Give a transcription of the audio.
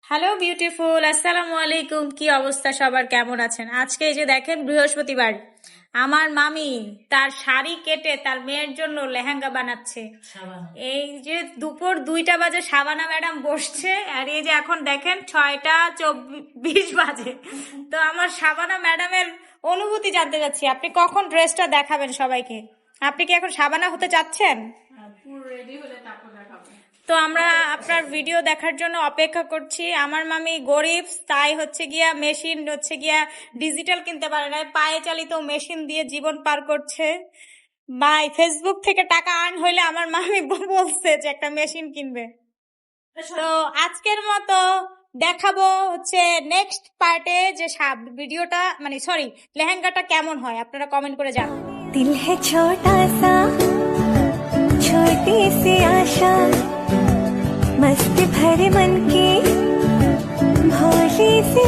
Hello beautiful, আসসালামু আলাইকুম। কি অবস্থা সবার, কেমন আছেন? আজকে এই যে দেখেন, বৃহস্পতিবার, আমার মামি তার শাড়ি কেটে তার মেয়ের জন্য লেহেঙ্গা বানাচ্ছে। এই যে দুপুর 2টা বাজে শাবানা ম্যাডাম বসছে, আর এই যে এখন দেখেন 6টা 24 বাজে। তো আমার শাবানা ম্যাডামের অনুভূতি জানতে চাচ্ছি, আপনি কখন ড্রেসটা দেখাবেন সবাইকে? আপনি কি এখন শাবানা হতে চাচ্ছেন? তো আমরা আপনার ভিডিও দেখার জন্য অপেক্ষা করছি। আমার মামি গরিব, তাই হচ্ছে গিয়া মেশিন হচ্ছে গিয়া ডিজিটাল কিনতে পারে না, পায়ে চালিত মেশিন দিয়ে জীবন পার করছে। ভাই, ফেসবুক থেকে টাকা আর্ন হইলে আমার মামি বলছে যে একটা মেশিন কিনবে। তো আজকের মতো দেখাবো হচ্ছে নেক্সট পার্টে যে ভিডিওটা মানে সরি লেহেঙ্গাটা কেমন হয়, আপনারা কমেন্ট করে জানান। दिल है छोटा सा छोटी सी आशा मस्ती भरे मन की भोली सी